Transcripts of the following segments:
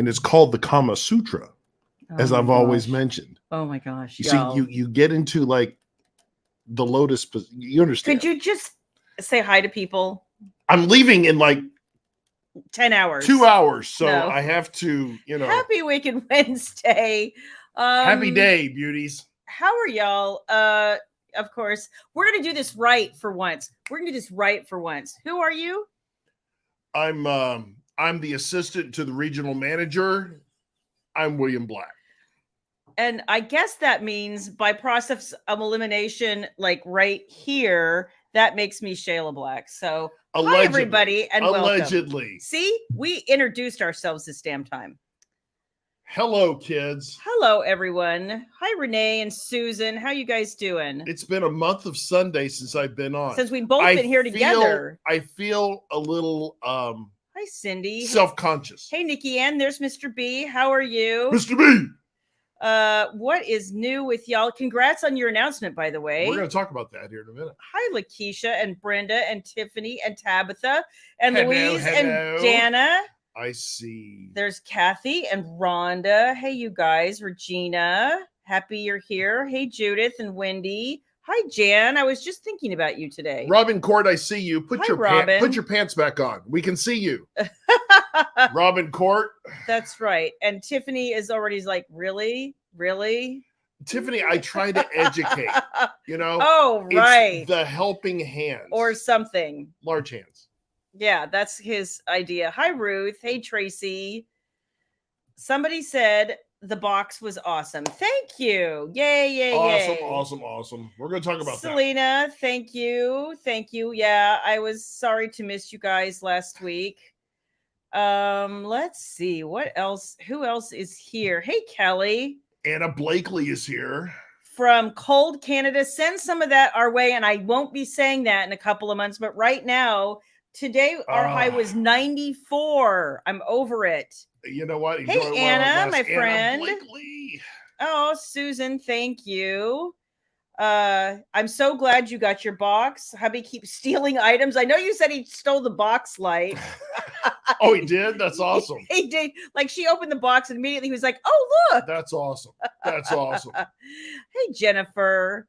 and it's called the Kama Sutra, as I've always mentioned. Oh my gosh! You see, you get into like the lotus. You understand? Could you just say hi to people? I'm leaving in like 10 hours. 2 hours, so no. I have to, Happy Wicked Wednesday. Happy day, beauties. How are y'all? Of course, we're gonna do this right for once. We're gonna do this right for once. Who are you? I'm the assistant to the regional manager. I'm William Black. And I guess that means by process of elimination, like right here, that makes me Shayla Black. So hi everybody and welcome. See, we introduced ourselves this damn time. Hello, kids. Hello, everyone. Hi, Renee and Susan. How you guys doing? It's been a month of Sunday since I've been on. Since we've both been here together. I feel a little hi, Cindy. Self-conscious. Hey, Nikki Ann. There's Mr. B. How are you? Mr. B. What is new with y'all? Congrats on your announcement, by the way. We're going to talk about that here in a minute. Hi, Lakeisha and Brenda and Tiffany and Tabitha and Louise and Jana. I see. There's Kathy and Rhonda. Hey, you guys. Regina. Happy you're here. Hey, Judith and Wendy. Hi, Jan. I was just thinking about you today. Robin Court, I see you. Put your pants back on. We can see you. Robin Court. That's right. And Tiffany is already like, really? Really? Tiffany, I try to educate, Oh, right. It's the helping hands. Or something. Large hands. Yeah, that's his idea. Hi, Ruth. Hey, Tracy. Somebody said the box was awesome. Thank you. Yay. Awesome. We're going to talk about Selena, thank you. Yeah, I was sorry to miss you guys last week. Let's see. What else? Who else is here? Hey, Kelly. Anna Blakely is here. From cold Canada. Send some of that our way, and I won't be saying that in a couple of months, but right now, today, our high was 94. I'm over it. You know what? Hey, Anna, my friend. Anna Blakely. Oh, Susan, thank you. I'm so glad you got your box. Hubby keeps stealing items. I know you said he stole the box light. Oh, he did? That's awesome. He did. Like, she opened the box and immediately he was like, oh, look. That's awesome. Hey, Jennifer.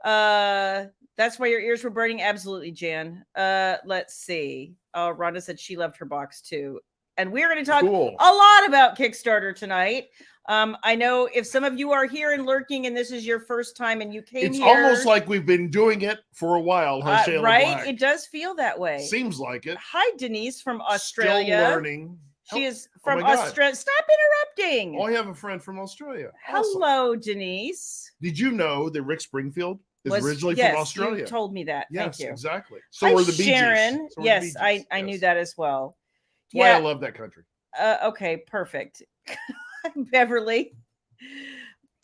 That's why your ears were burning. Absolutely, Jan. Let's see. Oh, Rhonda said she loved her box too. And we're going to talk a lot about Kickstarter tonight. I know if some of you are here and lurking and this is your first time and you came here. It's almost like we've been doing it for a while, huh, Shayla right? Black? It does feel that way. Seems like it. Hi, Denise from Australia. Still learning. She is from Australia. Stop interrupting. Oh, I have a friend from Australia. Hello, awesome. Denise. Did you know that Rick Springfield is originally from Australia? You told me that. Yes, thank you. Exactly. So were the Bee Gees. Sharon. Yes, I knew that as well. That's why I love that country. Okay, perfect. Beverly.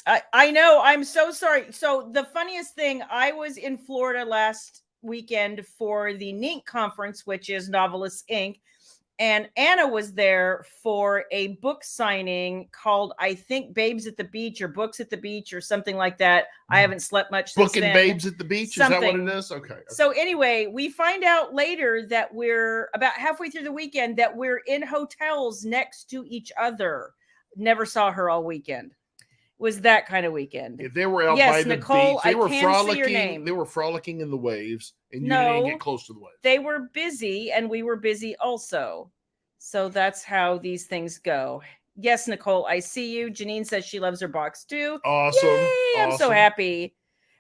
I know. I'm so sorry. So the funniest thing, I was in Florida last weekend for the NINC conference, which is Novelists Inc. And Anna was there for a book signing called, I think, Babes at the Beach or Books at the Beach or something like that. I haven't slept much since then. Babes at the Beach? Something. Is that what it is? Okay. So anyway, we find out later that we're about halfway through the weekend that we're in hotels next to each other. Never saw her all weekend. Was that kind of weekend. If they were out by the Nicole, beach, they were frolicking. See your name. They were frolicking in the waves, and you didn't get close to the waves. They were busy, and we were busy also. So that's how these things go. Yes, Nicole, I see you. Janine says she loves her box too. Awesome. Yay, I'm so happy.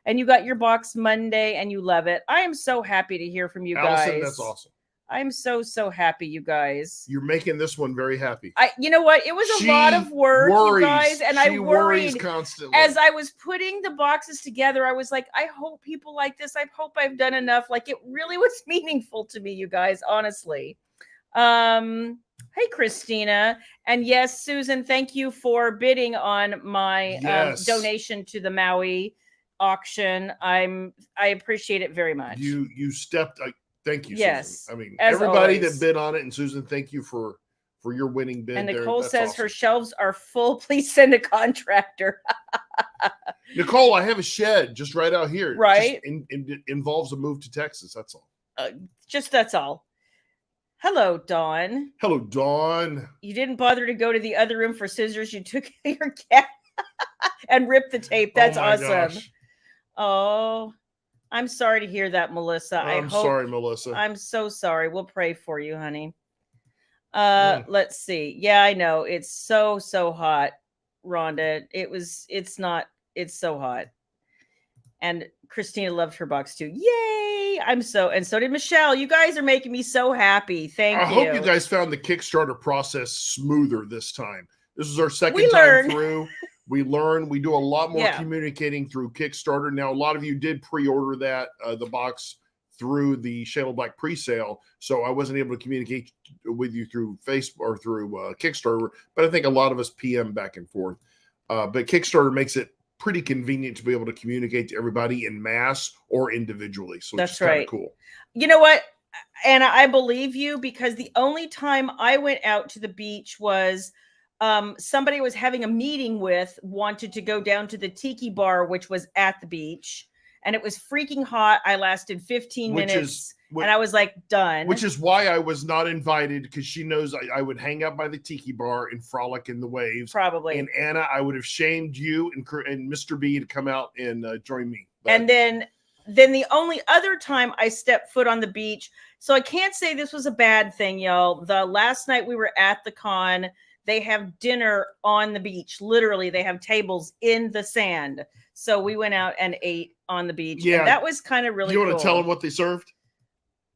And you got your box Monday, and you love it. I am so happy to hear from you guys. Allison, that's awesome. I'm so happy, you guys. You're making this one very happy. You know what? It was a lot of work, you guys, and I worried constantly. As I was putting the boxes together. I was like, I hope people like this. I hope I've done enough. Like, it really was meaningful to me, you guys, honestly. Hey, Christina. And yes, Susan, thank you for bidding on my donation to the Maui auction. I appreciate it very much. You stepped. Thank you, yes. Susan. I mean, everybody that bid on it, and Susan, thank you for your winning bid. And Nicole says her shelves are full. Please send a contractor. Nicole, I have a shed just right out here. Right. It involves a move to Texas. That's all. That's all. Hello, Dawn. Hello, Dawn. You didn't bother to go to the other room for scissors. You took your cat and ripped the tape. That's Oh my awesome. gosh. Oh, I'm sorry to hear that, Melissa. I'm sorry, Melissa. I'm so sorry. We'll pray for you, honey. Mm. Let's see. Yeah, I know. It's so hot, Rhonda. It's so hot. And Christina loved her box too. Yay! And so did Michelle. You guys are making me so happy. Thank you. I hope you guys found the Kickstarter process smoother this time. This is our second time through. We learn. We do a lot more communicating through Kickstarter. Now, a lot of you did pre-order that, the box through the Shayla Black pre-sale. So I wasn't able to communicate with you through Facebook or through Kickstarter, but I think a lot of us PM back and forth. But Kickstarter makes it pretty convenient to be able to communicate to everybody in mass or individually. So that's kind of cool. You know what? And I believe you, because the only time I went out to the beach was somebody I was having a meeting with wanted to go down to the tiki bar, which was at the beach. And it was freaking hot. I lasted 15 minutes and I was like, done. Which is why I was not invited, because she knows I would hang out by the tiki bar and frolic in the waves. Probably. And Anna, I would have shamed you and Mr. B to come out and join me. But, and then the only other time I stepped foot on the beach. So I can't say this was a bad thing, y'all. The last night we were at the con, they have dinner on the beach. Literally, they have tables in the sand. So we went out and ate on the beach. Yeah. And that was kind of really cool. You want to tell them what they served?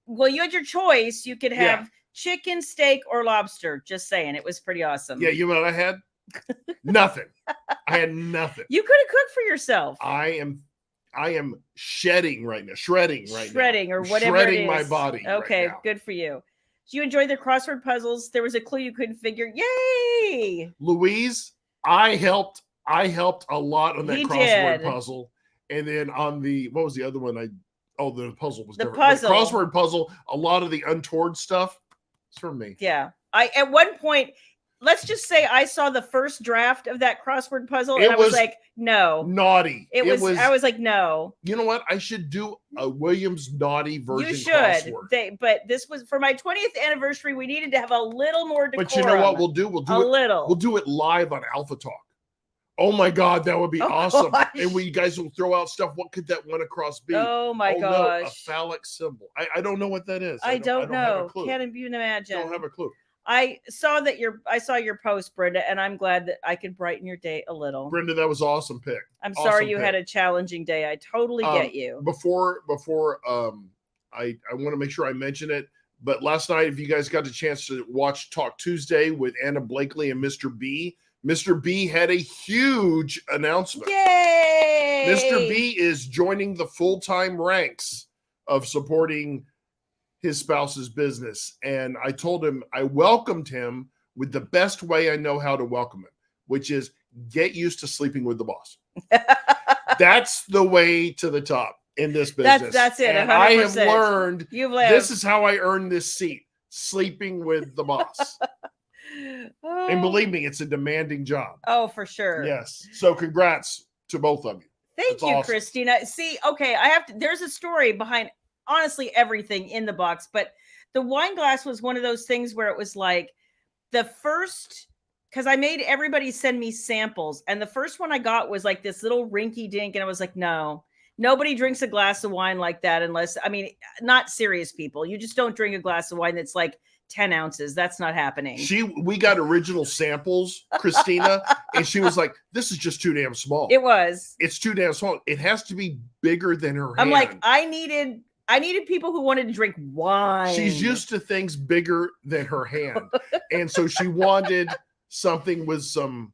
Well, you had your choice. You could have chicken, steak, or lobster. Just saying. It was pretty awesome. Yeah, you know what I had? Nothing. I had nothing. You could have cooked for yourself. I am shredding right now. Shredding or whatever shredding it is. My body. Okay, right now. Good for you. Do you enjoy the crossword puzzles? There was a clue you couldn't figure. Yay! Louise, I helped a lot on that crossword puzzle. And then on the, what was the other one? The puzzle was different. The crossword puzzle, a lot of the untoward stuff is from me. Yeah. At one point, let's just say I saw the first draft of that crossword puzzle and I was like, no. Naughty. I was like, no. You know what? I should do a Williams naughty version. You should. But this was for my 20th anniversary. We needed to have a little more decorum. But you know what we'll do? We'll do it live on Alpha Talk. Oh my God, that would be awesome. Gosh. And you guys will throw out stuff. What could that one across be? Oh my gosh. No, a phallic symbol. I don't know what that is. I don't know. Can't even imagine. I don't have a clue. I saw your post, Brenda, and I'm glad that I could brighten your day a little. Brenda, that was an awesome pick. I'm sorry you had a challenging day. I totally get you. Before I want to make sure I mention it, but last night, if you guys got a chance to watch Talk Tuesday with Anna Blakely and Mr. B had a huge announcement. Yay! Mr. B is joining the full-time ranks of supporting his spouse's business. And I told him, I welcomed him with the best way I know how to welcome him, which is get used to sleeping with the boss. That's the way to the top in this business. That's it. 100%. And I have learned this is how I earned this seat, sleeping with the boss. And believe me, it's a demanding job. Oh, for sure. Yes. So congrats to both of you. Thank you, awesome. Christina. See, okay, there's a story behind honestly everything in the box, but the wine glass was one of those things where it was like the first, because I made everybody send me samples, and the first one I got was like this little rinky dink, and I was like, no, nobody drinks a glass of wine like that unless, not serious people. You just don't drink a glass of wine that's like 10 ounces. That's not happening. We got original samples, Christina, and she was like, this is just too damn small. It's too damn small. It has to be bigger than her hand. I'm like, I needed people who wanted to drink wine. She's used to things bigger than her hand. And so she wanted something with some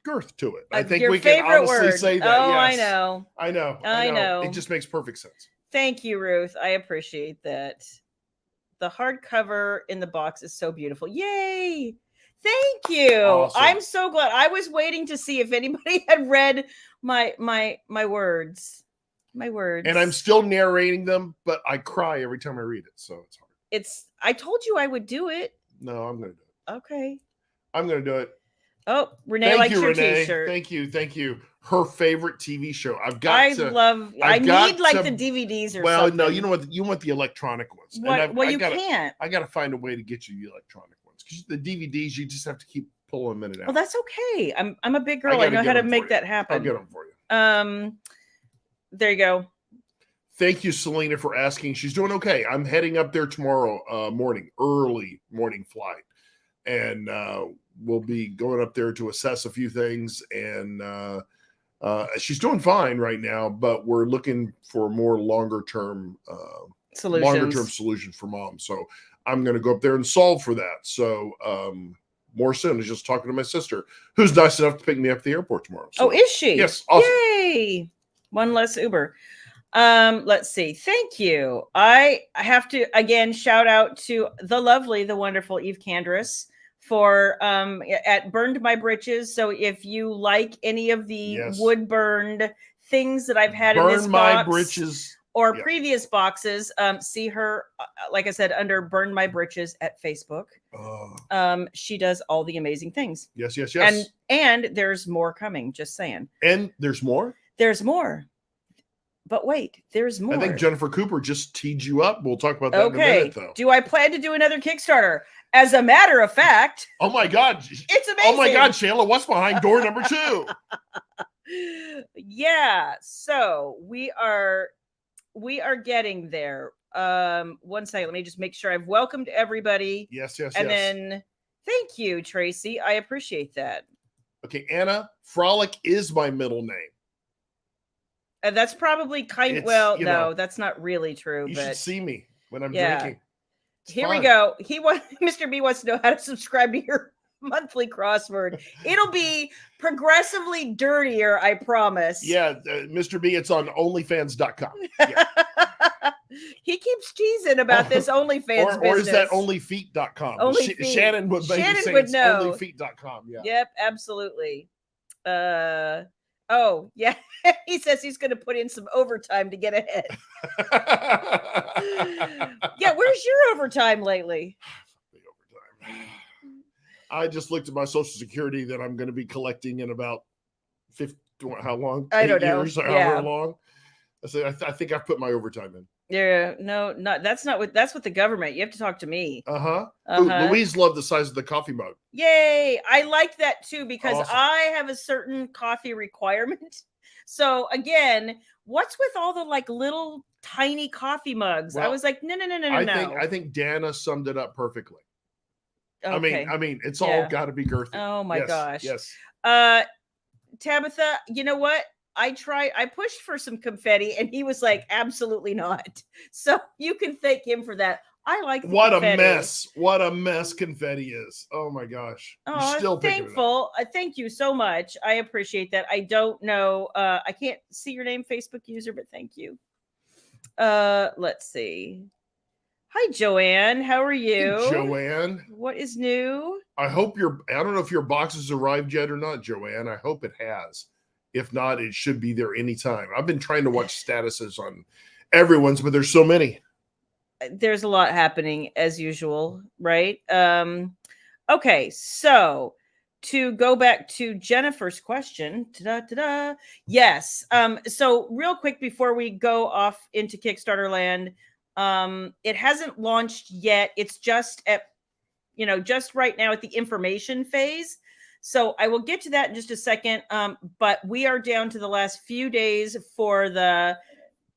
girth to it. I think we can honestly say that. Oh, yes. I know. It just makes perfect sense. Thank you, Ruth. I appreciate that. The hardcover in the box is so beautiful. Yay! Thank you. Awesome. I'm so glad. I was waiting to see if anybody had read my words. My words. And I'm still narrating them, but I cry every time I read it, so it's hard. I told you I would do it. No, I'm going to do it. Okay. I'm going to do it. Oh, Renee likes your t-shirt. Thank you. Her favorite TV show. I need the DVDs or something. Well, no, you know what? You want the electronic ones. You can't. I got to find a way to get you the electronic ones because the DVDs you just have to keep pulling them in and out. Well, that's okay. I'm a big girl. I know how to make that happen. I'll get them for you. There you go. Thank you, Selena, for asking. She's doing okay. I'm heading up there tomorrow morning, early morning flight, and we'll be going up there to assess a few things. And she's doing fine right now, but we're looking for more longer term solutions for Mom. So I'm going to go up there and solve for that. So more soon. I was just talking to my sister, who's nice enough to pick me up at the airport tomorrow. So, is she? Yes. Awesome. Yay! One less Uber. Let's see. Thank you. I have to again shout out to the lovely, the wonderful Eve Candress for at Burned My Britches. So if you like any of the wood burned things that I've had in this box, My Britches or previous boxes, see her, like I said, under Burn My Britches at Facebook. She does all the amazing things. Yes. And there's more coming, just saying. And there's more? There's more. But wait, there's more. I think Jennifer Cooper just teed you up. We'll talk about that in a minute, though. Do I plan to do another Kickstarter? As a matter of fact. Oh, my God. It's amazing. Oh, my God, Shayla, what's behind door number 2? Yeah. So we are getting there. One second. Let me just make sure I've welcomed everybody. Yes. And then thank you, Tracy. I appreciate that. Okay, Anna, Frolic is my middle name. That's probably no, that's not really true. You but should see me when I'm drinking. Here we go. Mr. B wants to know how to subscribe to your monthly crossword. It'll be progressively dirtier, I promise. Yeah, Mr. B, it's on onlyfans.com. Yeah. He keeps teasing about this OnlyFans business. Or is that onlyfeet.com? Shannon would know. Onlyfeet.com. Yeah. Yep, absolutely. Oh, yeah. He says he's going to put in some overtime to get ahead. Yeah, where's your overtime lately? The overtime. I just looked at my Social Security that I'm going to be collecting in about 50, how long? I don't know. Years, however long. I think I've put my overtime in. Yeah, no, that's what the government. You have to talk to me. Louise loved the size of the coffee mug. Yay! I like that too because awesome. I have a certain coffee requirement. So again, what's with all the like little tiny coffee mugs? Well, I was like, no. I think Dana summed it up perfectly. Okay. I mean, it's all got to be girthy. Oh my gosh. Yes. Tabitha, you know what? I pushed for some confetti and he was like, absolutely not. So you can thank him for that. I like the confetti. What a mess confetti is. Oh my gosh. Oh, I'm thankful. Thank you so much. I appreciate that. I don't know. I can't see your name, Facebook user, but thank you. Let's see. Hi, Joanne. How are you? Hey, Joanne. What is new? I don't know if your box has arrived yet or not, Joanne. I hope it has. If not, it should be there anytime. I've been trying to watch statuses on everyone's, but there's so many. There's a lot happening as usual, right? Okay, so to go back to Jennifer's question, yes. So real quick before we go off into Kickstarter land, it hasn't launched yet. It's just just right now at the information phase. So I will get to that in just a second. But we are down to the last few days for the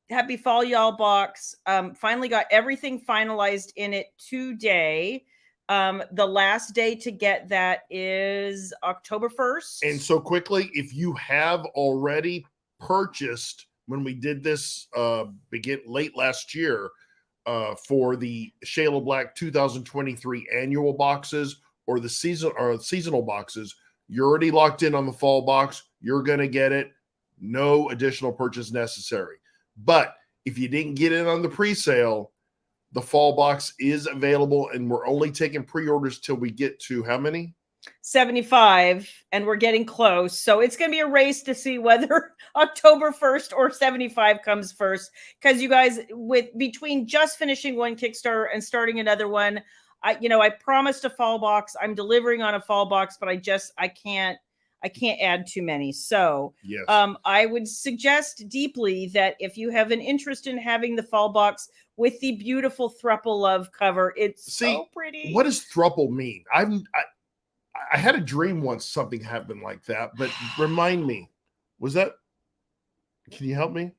Happy Fall Y'all box. Finally got everything finalized in it today. The last day to get that is October 1st. And so quickly, if you have already purchased when we did this late last year for the Shayla Black 2023 annual boxes or the seasonal boxes, you're already locked in on the fall box. You're going to get it. No additional purchase necessary. But if you didn't get in on the pre-sale, the fall box is available, and we're only taking pre-orders till we get to how many? 75, and we're getting close. So it's going to be a race to see whether October 1st or 75 comes first. Because you guys, between just finishing one Kickstarter and starting another one, I promised a fall box. I'm delivering on a fall box, but I can't add too many. So yes. I would suggest deeply that if you have an interest in having the fall box with the beautiful Thruple Love cover, it's so pretty. What does Thruple mean? I had a dream once something happened like that, but remind me, can you help me?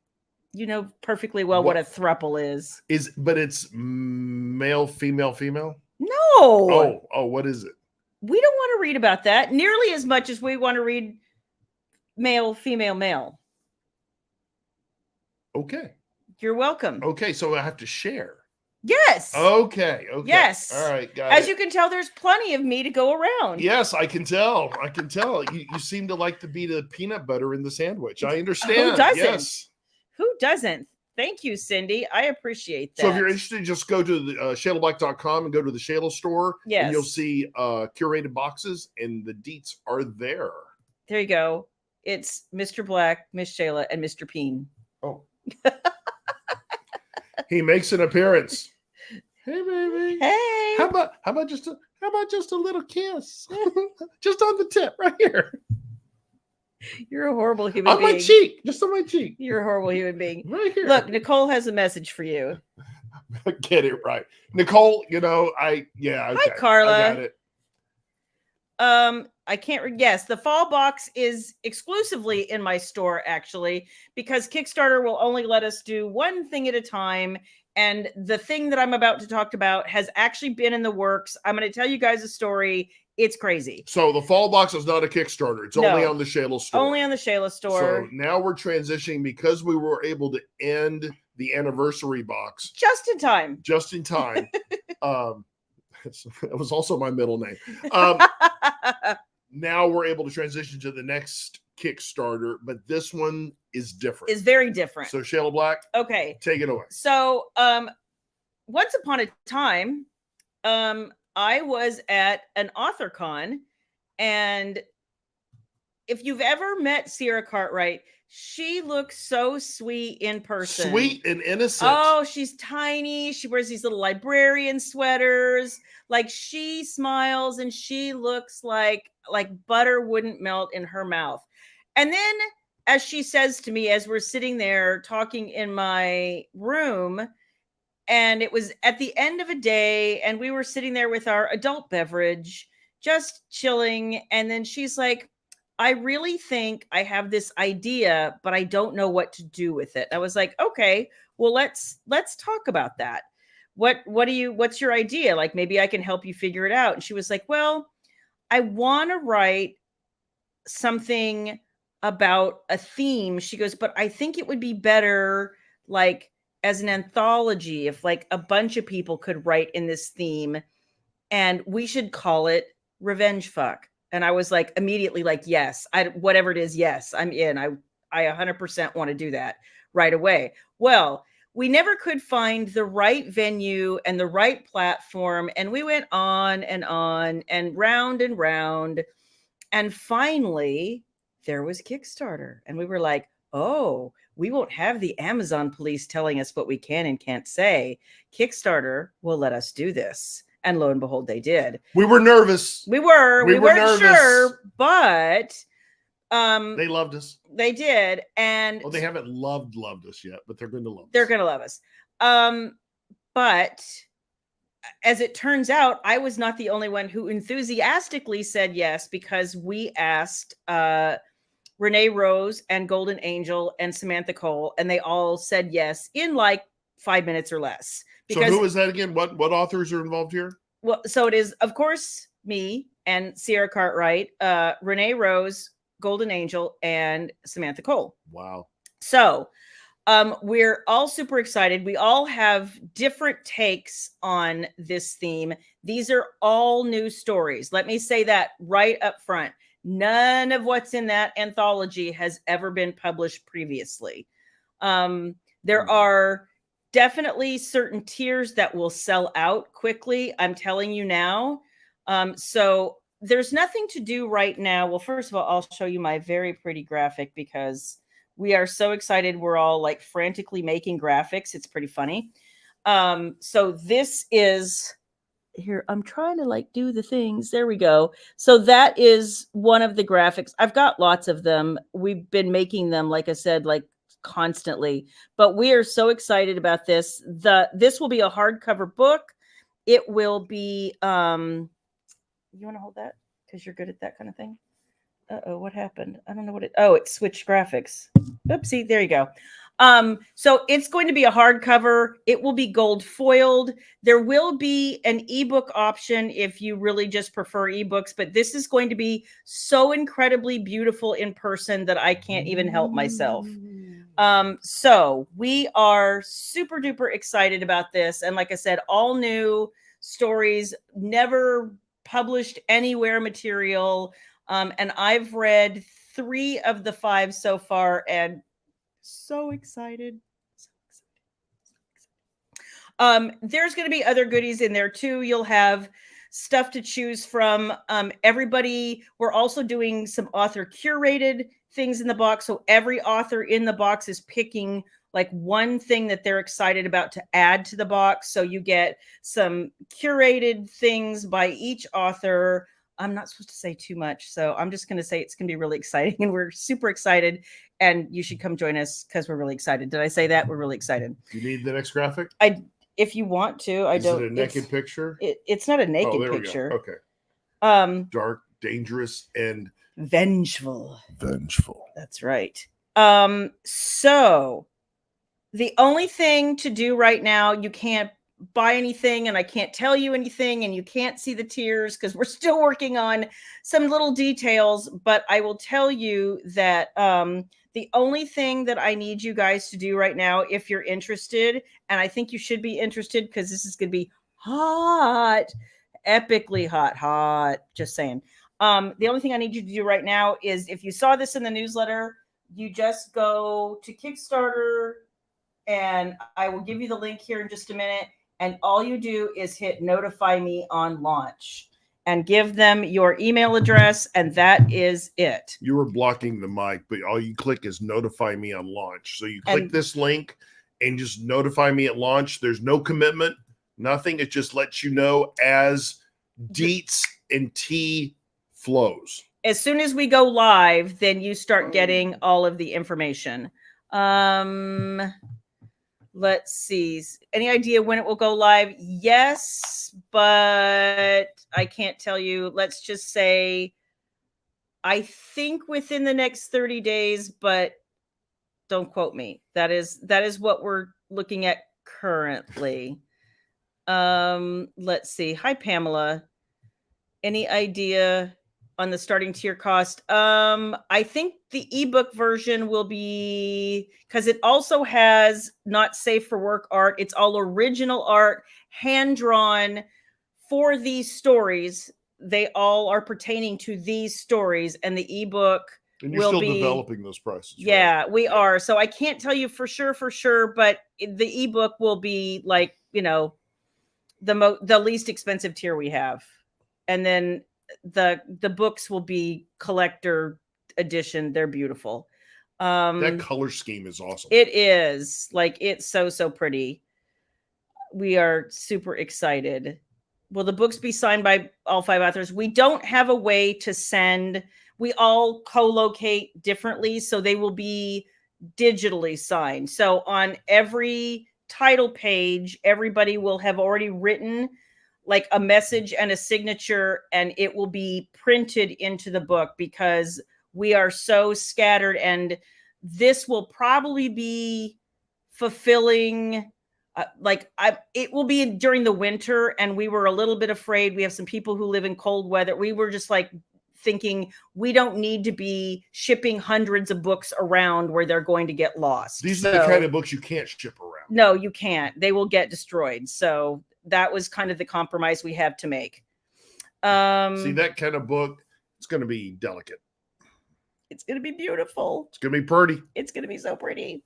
You know perfectly well what a thruple is. But it's male, female, female? No. Oh, what is it? We don't want to read about that nearly as much as we want to read male, female, male. Okay. You're welcome. Okay, so I have to share. Yes. Okay. Yes. All right, got As you can tell, there's plenty of me to go around. Yes, I can tell. You seem to like to be the peanut butter in the sandwich. I understand. Who doesn't? Yes. Who doesn't? Thank you, Cindy. I appreciate that. So if you're interested, just go to the shaylablack.com and go to the Shayla store. Yes. And you'll see curated boxes, and the deets are there. There you go. It's Mr. Black, Miss Shayla, and Mr. Peen. Oh. He makes an appearance. Hey, baby. Hey. How about just a little kiss? Just on the tip right here. You're a horrible human being. On my cheek. Just on my cheek. You're a horrible human being. Right here. Look, Nicole has a message for you. Get it right. Nicole, okay. Hi, Carla. I got it. I can't yes, the fall box is exclusively in my store, actually, because Kickstarter will only let us do one thing at a time. And the thing that I'm about to talk about has actually been in the works. I'm going to tell you guys a story. It's crazy. So the fall box is not a Kickstarter. It's only on the Shayla store. Only on the Shayla store. So now we're transitioning because we were able to end the anniversary box. Just in time. It was also my middle name. Now we're able to transition to the next Kickstarter, but this one is different. It's very different. So Shayla Black, okay, take it away. So once upon a time, I was at an author con, and if you've ever met Sierra Cartwright, she looks so sweet in person. Sweet and innocent. Oh, she's tiny. She wears these little librarian sweaters. Like, she smiles and she looks like butter wouldn't melt in her mouth. And then, as she says to me, as we're sitting there talking in my room, and it was at the end of a day, and we were sitting there with our adult beverage, just chilling. And then she's like, I really think I have this idea, but I don't know what to do with it. I was like, okay, well, let's talk about that. What's your idea? Like, maybe I can help you figure it out. And she was like, well, I want to write something about a theme. She goes, but I think it would be better, like, as an anthology, if like a bunch of people could write in this theme, and we should call it Revenge Fuck. And I was like, immediately like, yes, whatever it is. Yes, I'm in. I 100% want to do that right away. Well, we never could find the right venue and the right platform. And we went on and round and round. And finally there was Kickstarter. And we were like, oh, we won't have the Amazon police telling us what we can and can't say. Kickstarter will let us do this. And lo and behold, they did. We were nervous. We weren't nervous. Sure, but they loved us. They did. And they haven't loved us yet, but they're going to love us. They're going to love us. But as it turns out, I was not the only one who enthusiastically said yes, because we asked Renee Rose and Golden Angel and Samantha Cole, and they all said yes in like 5 minutes or less. Because, so who is that again? What authors are involved here? Well, so it is, of course, me and Sierra Cartwright, Renee Rose, Golden Angel, and Samantha Cole. Wow. So we're all super excited. We all have different takes on this theme. These are all new stories. Let me say that right up front. None of what's in that anthology has ever been published previously. There are definitely certain tiers that will sell out quickly. I'm telling you now. So there's nothing to do right now. Well, first of all, I'll show you my very pretty graphic, because we are so excited. We're all like frantically making graphics. It's pretty funny. So this is here, I'm trying to like do the things. There we go. So that is one of the graphics. I've got lots of them. We've been making them, like I said, like constantly, but we are so excited about this. This will be a hardcover book. It will be, you want to hold that? Because you're good at that kind of thing. Uh-oh, what happened? I don't know what it switched graphics. Oopsie, there you go. So it's going to be a hardcover. It will be gold foiled. There will be an ebook option if you really just prefer ebooks, but this is going to be so incredibly beautiful in person that I can't even help myself. So we are super duper excited about this. And like I said, all new stories, never published anywhere material. And I've read 3 of the 5 so far, and so excited. There's going to be other goodies in there too. You'll have stuff to choose from. Everybody, we're also doing some author curated things in the box. So every author in the box is picking like one thing that they're excited about to add to the box. So you get some curated things by each author. I'm not supposed to say too much, so I'm just going to say it's going to be really exciting, and we're super excited, and you should come join us because we're really excited. Did I say that? We're really excited. Do you need the next graphic? If you want to, I don't. Is it a naked picture? It's not a naked picture. Okay. Dark, dangerous, and vengeful. Vengeful. That's right. So the only thing to do right now, you can't buy anything and I can't tell you anything and you can't see the tiers because we're still working on some little details, but I will tell you that the only thing that I need you guys to do right now, if you're interested, and I think you should be interested because this is going to be hot, epically hot, just saying. The only thing I need you to do right now is, if you saw this in the newsletter, you just go to Kickstarter, and I will give you the link here in just a minute. And all you do is hit notify me on launch and give them your email address. And that is it. You were blocking the mic, but all you click is notify me on launch. So you click this link and just notify me at launch. There's no commitment, nothing. It just lets you know as deets and tea flows. As soon as we go live, then you start getting all of the information. Let's see. Any idea when it will go live? Yes, but I can't tell you. Let's just say, I think within the next 30 days, but don't quote me. That is what we're looking at currently. Let's see. Hi, Pamela. Any idea on the starting tier cost? I think the ebook version will be, because it also has not safe for work art. It's all original art, hand drawn for these stories. They all are pertaining to these stories, and the ebook and you're still developing those prices. Yeah, right? We are. So I can't tell you for sure, but the ebook will be like, the least expensive tier we have, and then the books will be collector edition. They're beautiful. That color scheme is awesome. It is. Like, it's so pretty. We are super excited. Will the books be signed by all 5 authors? We don't have a way to send. We all co-locate differently, so they will be digitally signed. So on every title page, everybody will have already written like a message and a signature, and it will be printed into the book because we are so scattered, and this will probably be fulfilling. It will be during the winter, and we were a little bit afraid. We have some people who live in cold weather. We were just like thinking we don't need to be shipping hundreds of books around where they're going to get lost. These are the kind of books you can't ship around. No, you can't. They will get destroyed. So that was kind of the compromise we have to make. See, that kind of book, it's going to be delicate. It's going to be beautiful. It's going to be pretty. It's going to be so pretty.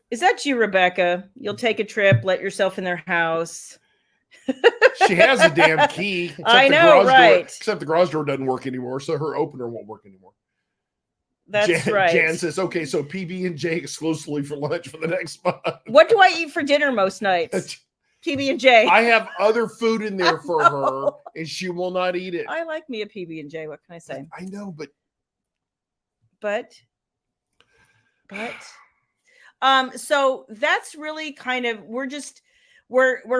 Is that you, Rebecca? You'll take a trip, let yourself in their house. She has a damn key. I know, right? Except the garage door doesn't work anymore, so her opener won't work anymore. That's right. Jan says, okay, so PB&J exclusively for lunch for the next month. What do I eat for dinner most nights? PB&J. I have other food in there for her, and she will not eat it. I like me a PB&J. What can I say? I know, but so that's really kind of, we're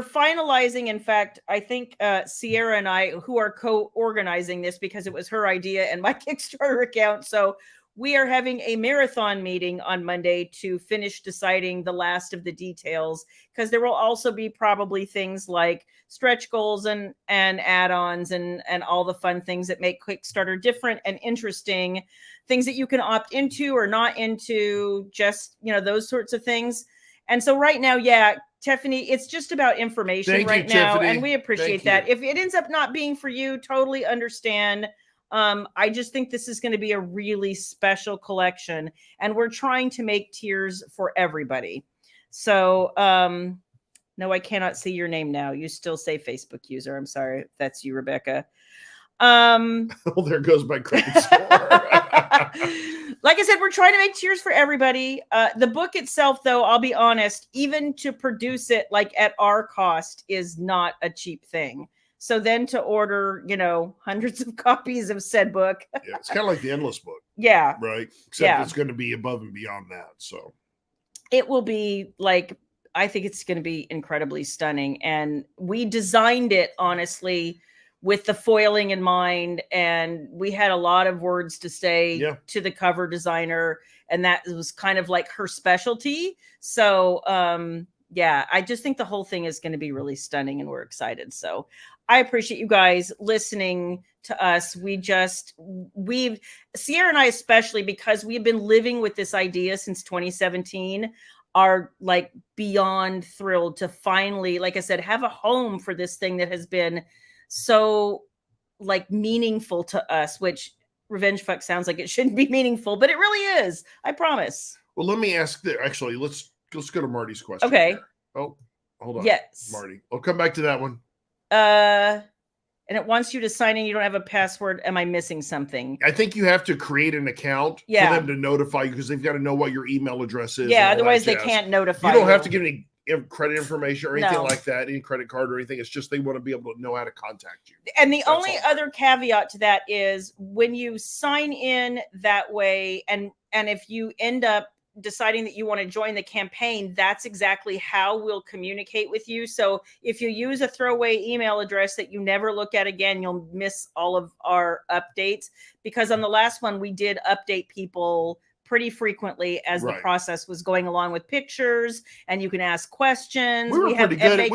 finalizing. In fact, I think Sierra and I, who are co-organizing this because it was her idea and my Kickstarter account. So we are having a marathon meeting on Monday to finish deciding the last of the details, because there will also be probably things like stretch goals and add-ons and all the fun things that make Kickstarter different and interesting, things that you can opt into or not into, just, those sorts of things. And so right now, Tiffany, it's just about information right now. Tiffany. And we appreciate that. If it ends up not being for you, totally understand. I just think this is going to be a really special collection, and we're trying to make tiers for everybody. So, no, I cannot see your name now. You still say Facebook user. I'm sorry. If that's you, Rebecca. Well, there goes my credit score. Like I said, we're trying to make tiers for everybody. The book itself, though, I'll be honest, even to produce it like at our cost is not a cheap thing. So then to order, hundreds of copies of said book. Yeah, it's kind of like the Endless book. Yeah. Right. Except it's going to be above and beyond that. So it will be I think it's going to be incredibly stunning. And we designed it, honestly, with the foiling in mind. And we had a lot of words to say to the cover designer. And that was kind of like her specialty. So, I just think the whole thing is going to be really stunning, and we're excited. So I appreciate you guys listening to us. Sierra and I, especially because we've been living with this idea since 2017, are beyond thrilled to finally, like I said, have a home for this thing that has been so meaningful to us, which Revenge Fuck sounds like it shouldn't be meaningful, but it really is. I promise. Well, let me ask actually, let's go to Marty's question. Okay. Here. Oh, hold on. Yes. Marty. I'll come back to that one. And it wants you to sign in. You don't have a password. Am I missing something? I think you have to create an account for them to notify you, because they've got to know what your email address is. Yeah, otherwise they can't notify you. You don't have to give any credit information or anything like that, any credit card or anything. It's just they want to be able to know how to contact you. And the only other caveat to that is when you sign in that way, and if you end up deciding that you want to join the campaign, that's exactly how we'll communicate with you. So if you use a throwaway email address that you never look at again, you'll miss all of our updates, because on the last one, we did update people pretty frequently as the process was going along with pictures, and you can ask questions. We were pretty good at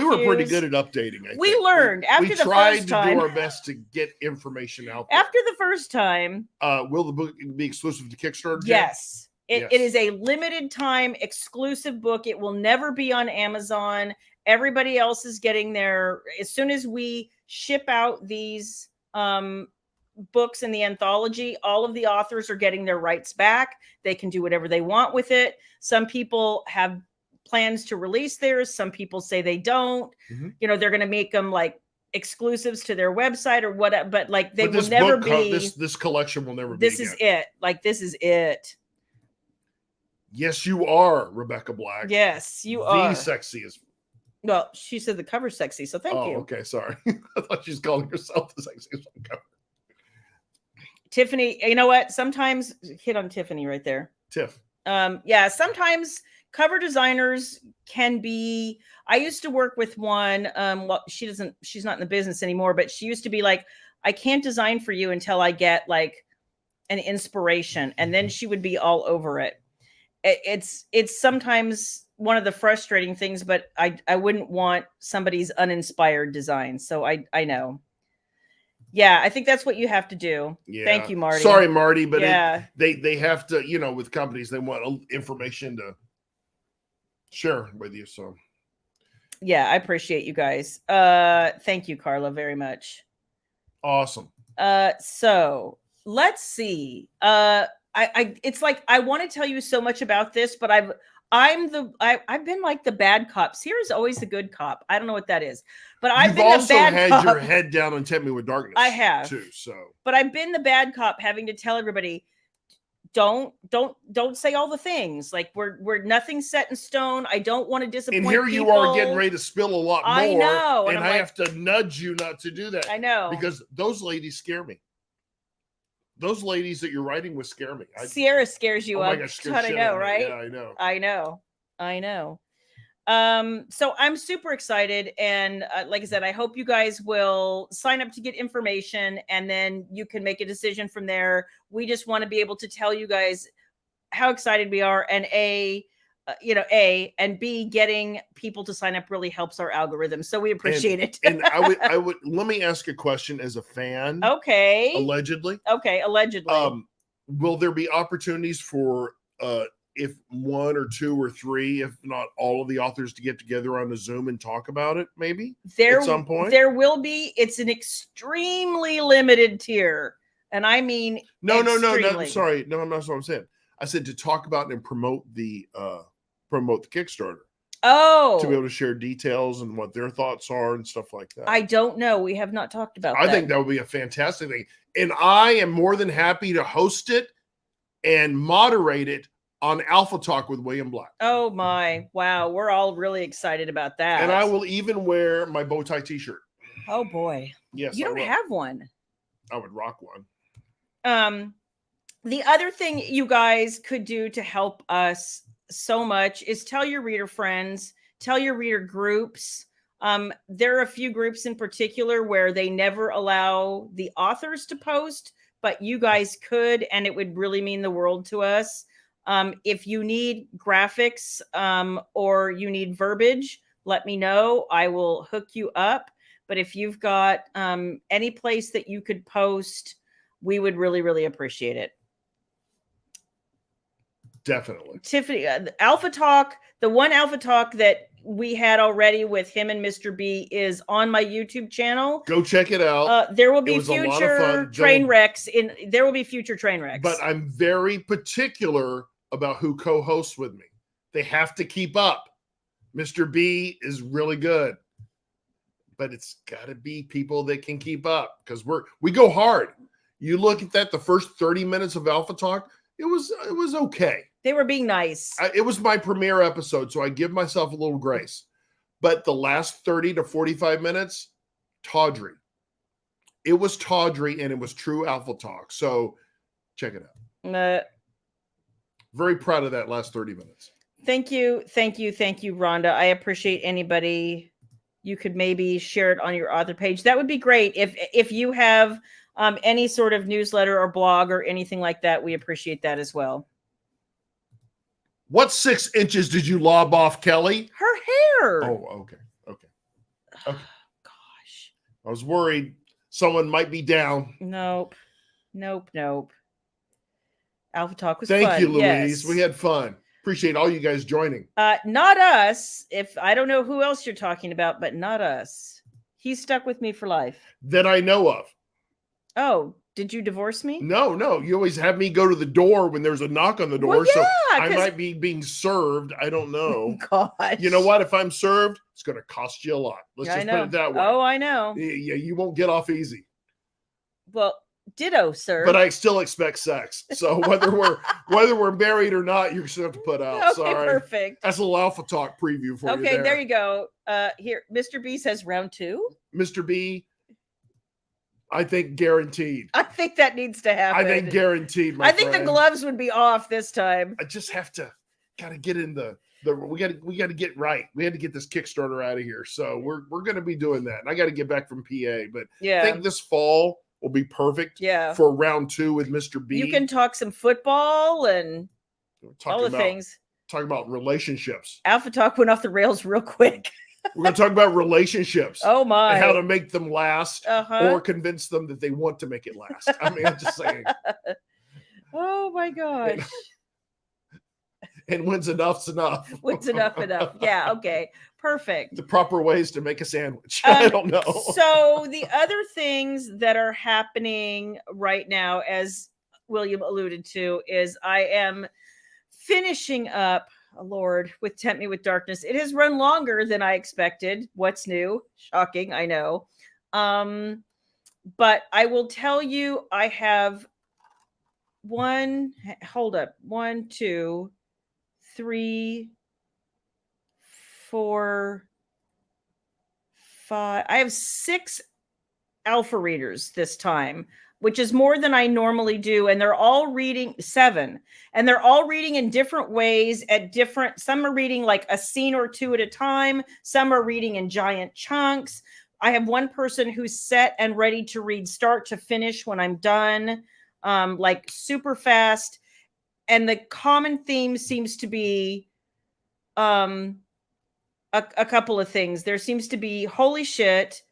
updating. I think. We learned after the first time. We tried to do our best to get information out there. After the first time. Will the book be exclusive to Kickstarter? Yes. It is a limited time exclusive book. It will never be on Amazon. Everybody else is getting their, as soon as we ship out these books in the anthology, all of the authors are getting their rights back. They can do whatever they want with it. Some people have plans to release theirs. Some people say they don't. Mm-hmm. They're going to make them exclusives to their website or whatever, but they will never be. This collection will never be. This is it. This is it. Yes, you are, Rebecca Black. Yes, you are. The sexiest. Well, she said the cover's sexy, so thank you. Okay, sorry. I thought she was calling herself the sexiest on the cover. Tiffany, you know what? Sometimes hit on Tiffany right there. Tiff. Sometimes cover designers can be. I used to work with one. Well, she's not in the business anymore, but she used to be like, I can't design for you until I get an inspiration, and then she would be all over it. It's sometimes one of the frustrating things, but I wouldn't want somebody's uninspired design. So I know. Yeah, I think that's what you have to do. Yeah. Thank you, Marty. Sorry, Marty, but they have to, with companies, they want information to share with you. So yeah, I appreciate you guys. Thank you, Carla, very much. Awesome. So let's see. It's I want to tell you so much about this, but I've been like the bad cop. Sierra's always the good cop. I don't know what that is, but I've been the bad cop. You've also had your head down and Tempt Me with Darkness. I have too. So, but I've been the bad cop, having to tell everybody, don't say all the things. Like we're nothing set in stone. I don't want to disappoint people. And here you are getting ready to spill a lot more. I know. And I have to nudge you not to do that. I know. Because those ladies scare me. Those ladies that you're writing with scare me. Sierra scares you up. My gosh, I know, right? Yeah, I know. So I'm super excited. And like I said, I hope you guys will sign up to get information and then you can make a decision from there. We just want to be able to tell you guys how excited we are. And and B, getting people to sign up really helps our algorithm. So we appreciate it. And I would let me ask a question as a fan. Okay. Allegedly. Will there be opportunities for if one or two or three, if not all of the authors, to get together on a Zoom and talk about it, maybe at some point? There will be. It's an extremely limited tier. And I mean, no, sorry. No, that's what I'm saying. I said to talk about and promote the Kickstarter. Oh. To be able to share details and what their thoughts are and stuff like that. I don't know. We have not talked about that. I think that would be a fantastic thing. And I am more than happy to host it and moderate it on Alpha Talk with William Black. Oh my. Wow. We're all really excited about that. And I will even wear my bow tie t-shirt. Oh boy. Yes. You don't have one. I would rock one. The other thing you guys could do to help us so much is tell your reader friends, tell your reader groups. There are a few groups in particular where they never allow the authors to post, but you guys could, and it would really mean the world to us. If you need graphics or you need verbiage, let me know. I will hook you up. But if you've got any place that you could post, we would really, really appreciate it. Definitely. Tiffany, Alpha Talk, the one Alpha Talk that we had already with him and Mr. B is on my YouTube channel. Go check it out. There will be future train wrecks. There will be future train wrecks. But I'm very particular about who co-hosts with me. They have to keep up. Mr. B is really good, but it's got to be people that can keep up because we go hard. You look at that, the first 30 minutes of Alpha Talk, it was okay. They were being nice. It was my premiere episode, so I give myself a little grace. But the last 30 to 45 minutes, tawdry. It was tawdry, and it was true Alpha Talk. So check it out. Very proud of that last 30 minutes. Thank you, Rhonda. I appreciate anybody. You could maybe share it on your author page. That would be great. If you have any sort of newsletter or blog or anything like that, we appreciate that as well. What 6 inches did you lob off, Kelly? Her hair. Oh, okay. Gosh. I was worried someone might be down. Nope. Alpha Talk was fun. Thank you, Louise. Yes. We had fun. Appreciate all you guys joining. Not us. If I don't know who else you're talking about, but not us. He's stuck with me for life. That I know of. Oh, did you divorce me? No. You always have me go to the door when there's a knock on the door. Well, yeah, so I might be being served. I don't know. God. You know what? If I'm served, it's going to cost you a lot. Let's just put it that way. Oh, I know. Yeah, you won't get off easy. Well, ditto, sir. But I still expect sex. So whether we're married or not, you're still have to put out. Okay, sorry. Perfect. That's a little Alpha Talk preview for you. Okay, there you go. Here, Mr. B says round 2. Mr. B, I think guaranteed. I think that needs to happen. I think guaranteed. I think the gloves would be off this time. I just have to get in we got to get right. We had to get this Kickstarter out of here. So we're going to be doing that. And I got to get back from PA, but I think this fall will be perfect for round 2 with Mr. B. You can talk some football and all the things. Talk about relationships. Alpha Talk went off the rails real quick. We're going to talk about relationships. Oh, my. And how to make them last or convince them that they want to make it last. I mean, I'm just saying. Oh, my gosh. And when's enough's enough? When's enough? Yeah, okay. Perfect. The proper ways to make a sandwich. I don't know. So the other things that are happening right now, as William alluded to, is I am finishing up, Lord, with Tempt Me With Darkness. It has run longer than I expected. What's new? Shocking, I know. But I will tell you, I have hold up. 1, 2, 3, 4, 5. I have 6 alpha readers this time, which is more than I normally do. And they're all reading 7, and they're all reading in different ways at different, some are reading like a scene or 2 at a time. Some are reading in giant chunks. I have one person who's set and ready to read start to finish when I'm done, like super fast. And the common theme seems to be a couple of things. There seems to be, holy shit,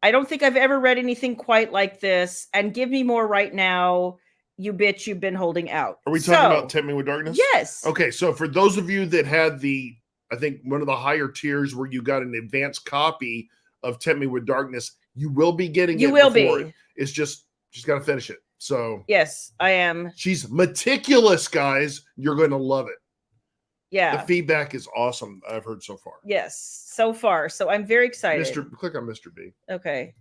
I don't think I've ever read anything quite like this, and give me more right now, you bitch you've been holding out. Are we talking about Tempt Me with Darkness? Yes. Okay, so for those of you that had I think one of the higher tiers where you got an advanced copy of Tempt Me with Darkness, you will be getting it. You will be. It's just got to finish it. So yes, I am. She's meticulous, guys. You're going to love it. Yeah. The feedback is awesome, I've heard so far. Yes, so far. So I'm very excited. Click on Mr. B. Okay.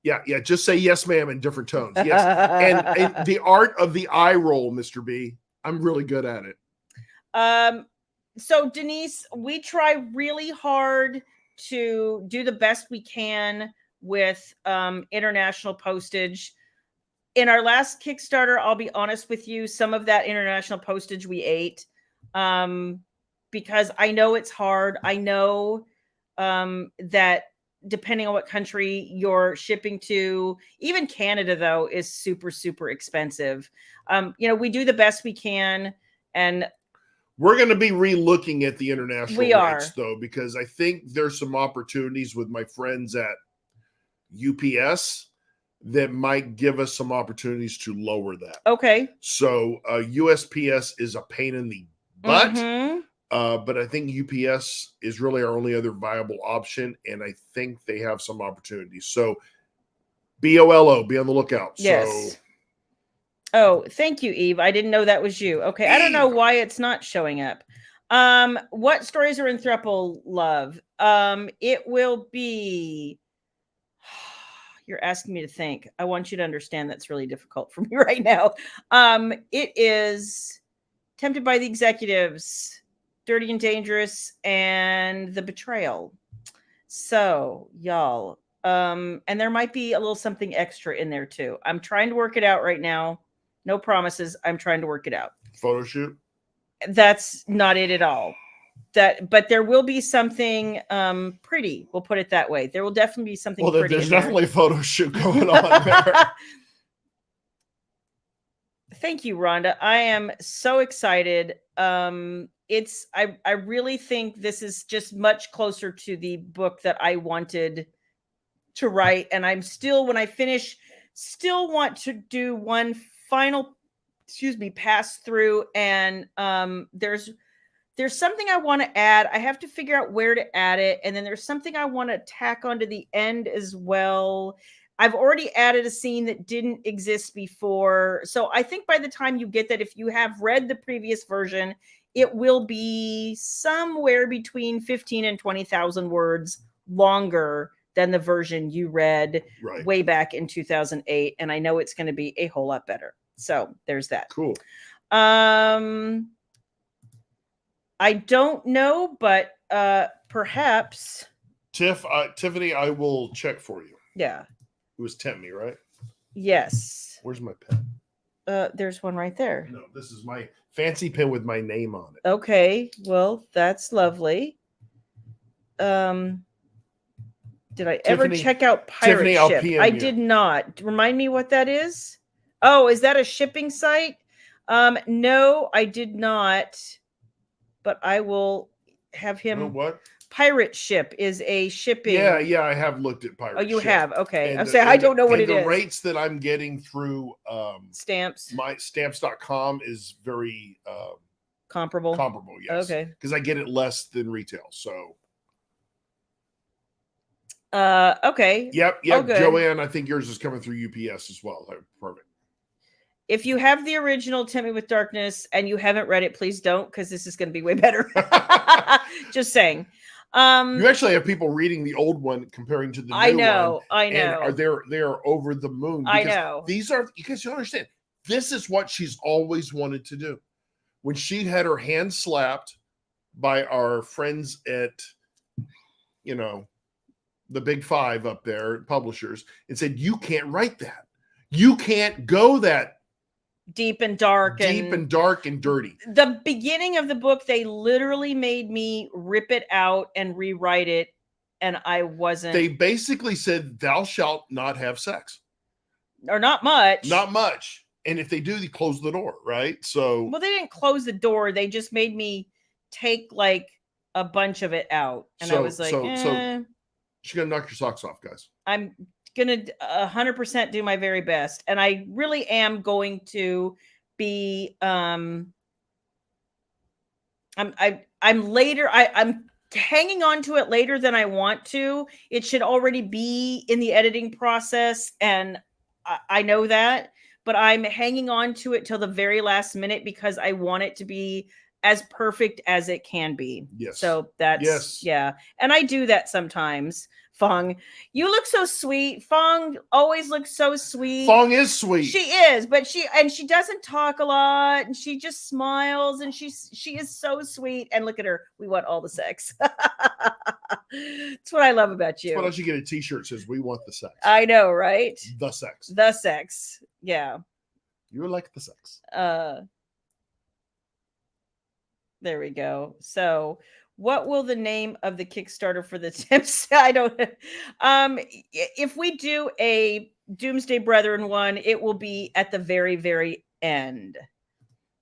Yeah. Just say yes, ma'am in different tones. Yes. and the art of the eye roll, Mr. B. I'm really good at it. So Denise, we try really hard to do the best we can with international postage. In our last Kickstarter, I'll be honest with you, some of that international postage we ate. Because I know it's hard. I know that depending on what country you're shipping to, even Canada, though, is super, super expensive. We do the best we can. And we're going to be re-looking at the international rates, though, because I think there's some opportunities with my friends at UPS that might give us some opportunities to lower that. Okay. So USPS is a pain in the butt. Mm-hmm. But I think UPS is really our only other viable option, and I think they have some opportunities. So BOLO, be on the lookout. Yes. So, oh, thank you, Eve. I didn't know that was you. Okay, Eve. I don't know why it's not showing up. What stories are in Thruple Love? It will be. You're asking me to think. I want you to understand that's really difficult for me right now. It is Tempted by the Executives, Dirty and Dangerous, and The Betrayal. So, y'all, and there might be a little something extra in there too. I'm trying to work it out right now. No promises. I'm trying to work it out. Photo shoot? That's not it at all. But there will be something pretty. We'll put it that way. There will definitely be something pretty. There's definitely a photo shoot going on there. Thank you, Rhonda. I am so excited. I really think this is just much closer to the book that I wanted to write. And I'm still, when I finish, still want to do one final, pass through. And there's something I want to add. I have to figure out where to add it. And then there's something I want to tack onto the end as well. I've already added a scene that didn't exist before. So I think by the time you get that, if you have read the previous version, it will be somewhere between 15 and 20,000 words longer than the version you read way back in 2008. And I know it's going to be a whole lot better. So there's that. Cool. I don't know, but perhaps. Tiffany, I will check for you. Yeah. It was Tempt Me, right? Yes. Where's my pen? There's one right there. No, this is my fancy pen with my name on it. Okay. Well, that's lovely. Did I ever check out Pirate Ship? I did not. Remind me what that is. Oh, is that a shipping site? No, I did not. But I will have him. You know what? Pirate Ship is a shipping. Yeah, I have looked at Pirate Ship. Oh, you have? Okay. I'm saying I don't know what it is. The rates that I'm getting through Stamps. My stamps.com is very comparable. Comparable, yes. Okay. Because I get it less than retail. So okay. Yep. Oh, Joanne, I think yours is coming through UPS as well. Perfect. If you have the original Tempt Me with Darkness and you haven't read it, please don't, because this is going to be way better. Just saying. You actually have people reading the old one comparing to the new one. I know. And they're over the moon. I know. These are, because you understand, This is what she's always wanted to do. When she had her hand slapped by our friends at, the big five up there, publishers, and said, you can't write that. You can't go that deep and dark and dirty. The beginning of the book, they literally made me rip it out and rewrite it. And I wasn't. They basically said, thou shalt not have sex. Or not much. Not much. And if they do, they close the door, right? So. Well, they didn't close the door. They just made me take like a bunch of it out. And I was like, so she's going to knock your socks off, guys. I'm going to 100% do my very best. And I really am going to be, I'm hanging on to it later than I want to. It should already be in the editing process. And I know that, but I'm hanging on to it till the very last minute because I want it to be as perfect as it can be. Yes. So that's, yeah. And I do that sometimes. Fong, you look so sweet. Fong always looks so sweet. Fong is sweet. She is, but she doesn't talk a lot, and she just smiles, and she is so sweet. And look at her. We want all the sex. That's what I love about you. Why don't you get a t-shirt that says we want the sex? I know, right? The sex. The sex. Yeah. You like the sex. There we go. So what will the name of the Kickstarter for the tips? I don't. If we do a Doomsday Brethren one, it will be at the very, very end.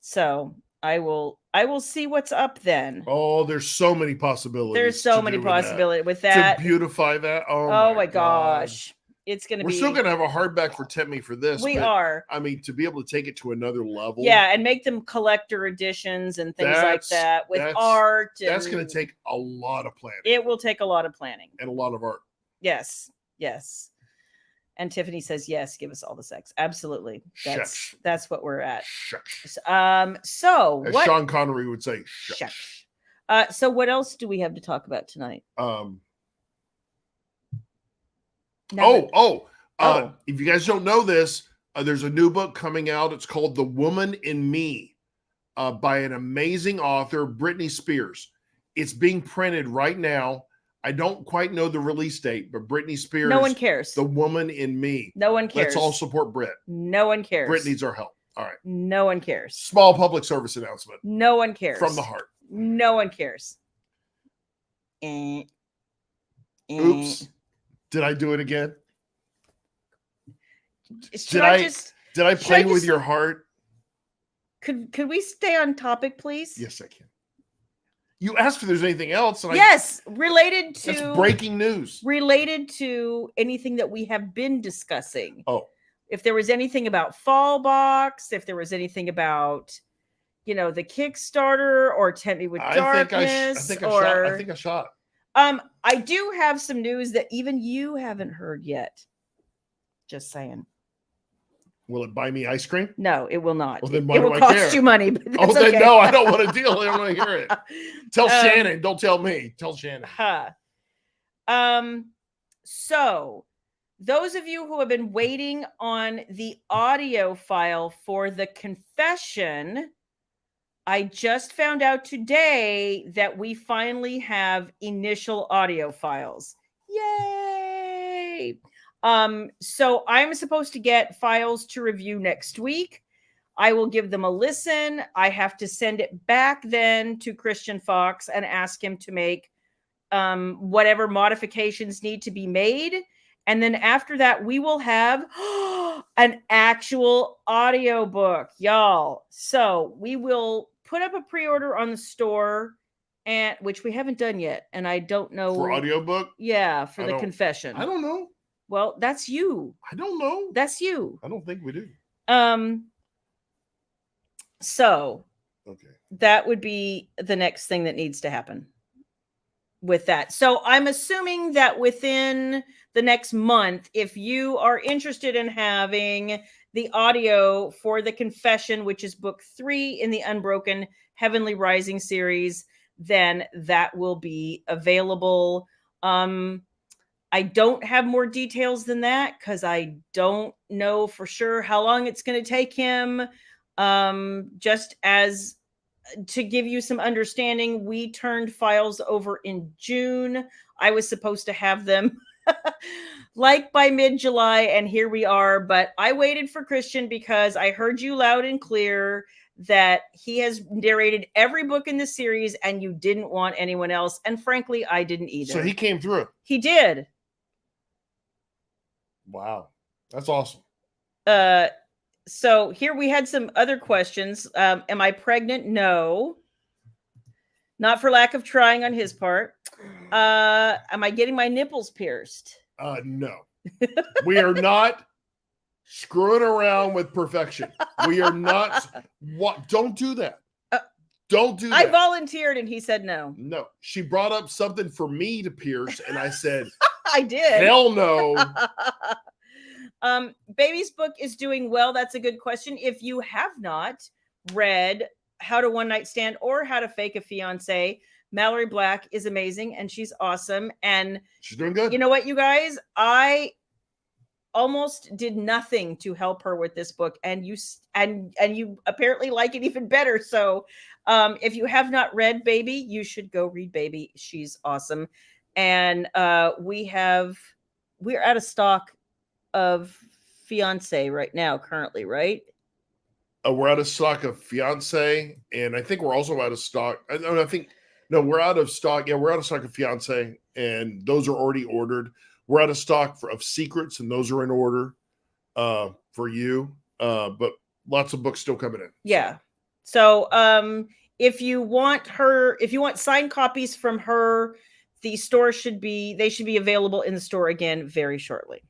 So I will see what's up then. Oh, there's so many possibilities. There's so many possibilities with that. To beautify that. Oh my gosh. It's going to be. We're still going to have a hardback for Tempt Me for this. We are. I mean, to be able to take it to another level. Yeah, and make them collector editions and things like that with art. That's going to take a lot of planning. It will take a lot of planning. And a lot of art. Yes. Yes. And Tiffany says, yes, give us all the sex. Absolutely. That's what we're at. Shucks. So as Sean Connery would say, shucks. So what else do we have to talk about tonight? If you guys don't know this, there's a new book coming out. It's called The Woman in Me by an amazing author, Britney Spears. It's being printed right now. I don't quite know the release date, but Britney Spears. No one cares. The Woman in Me. No one cares. Let's all support Brit. No one cares. Brit needs our help. All right. No one cares. Small public service announcement. No one cares. From the heart. No one cares. Oops. Did I do it again? Did I play with your heart? Could we stay on topic, please? Yes, I can. You asked if there's anything else. And related to that's breaking news. Related to anything that we have been discussing. Oh. If there was anything about Fallbox, if there was anything about, the Kickstarter or Tempt Me with Darkness. I think I shot. I do have some news that even you haven't heard yet. Just saying. Will it buy me ice cream? No, it will not. Well, then it will cost you money. But that's then okay. No, I don't want to deal. I don't want to hear it. Tell Shannon. Don't tell me. Tell Shannon. So those of you who have been waiting on the audio file for the confession, I just found out today that we finally have initial audio files. Yay! So I'm supposed to get files to review next week. I will give them a listen. I have to send it back then to Christian Fox and ask him to make whatever modifications need to be made. And then after that, we will have an actual audio book, y'all. So we will put up a pre-order on the store, and which we haven't done yet. And I don't know. For audiobook? Yeah, for the confession. I don't know. Well, that's you. I don't know. That's you. I don't think we do. So okay, that would be the next thing that needs to happen with that. So I'm assuming that within the next month, if you are interested in having the audio for the confession, which is book 3 in the Unbroken Heavenly Rising series, then that will be available. I don't have more details than that because I don't know for sure how long it's going to take him. Just as to give you some understanding, we turned files over in June. I was supposed to have them like by mid-July, and here we are. But I waited for Christian because I heard you loud and clear that he has narrated every book in the series and you didn't want anyone else. And frankly, I didn't either. So he came through. He did. Wow. That's awesome. So here we had some other questions. Am I pregnant? No. Not for lack of trying on his part. Am I getting my nipples pierced? No. We are not screwing around with perfection. We are not. What? Don't do that. Don't do that. I volunteered and he said no. No. She brought up something for me to pierce, and I said, I did. Hell no. Baby's book is doing well. That's a good question. If you have not read How to One Night Stand or How to Fake a Fiance, Mallory Black is amazing and she's awesome. And she's doing good. You know what, you guys? I almost did nothing to help her with this book, and you apparently like it even better. So if you have not read Baby, you should go read Baby. She's awesome. And we're out of stock of Fiance right now, currently, right? We're out of stock of Fiance, and I think we're also out of stock. We're out of stock. Yeah, we're out of stock of Fiance, and those are already ordered. We're out of stock of Secrets, and those are in order for you. But lots of books still coming in. Yeah. So if you want signed copies from her, they should be available in the store again very shortly.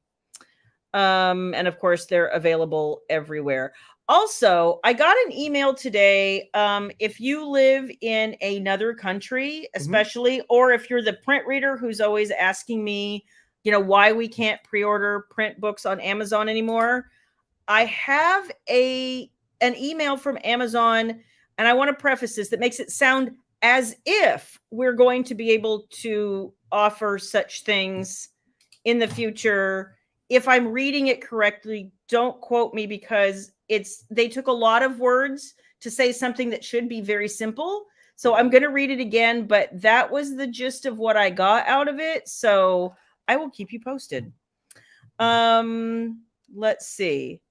And of course, they're available everywhere. Also, I got an email today. If you live in another country, especially, or if you're the print reader who's always asking me, why we can't pre-order print books on Amazon anymore, I have an email from Amazon, and I want to preface this that makes it sound as if we're going to be able to offer such things in the future. If I'm reading it correctly, don't quote me, because they took a lot of words to say something that should be very simple. So I'm going to read it again, but that was the gist of what I got out of it. So I will keep you posted. Let's see.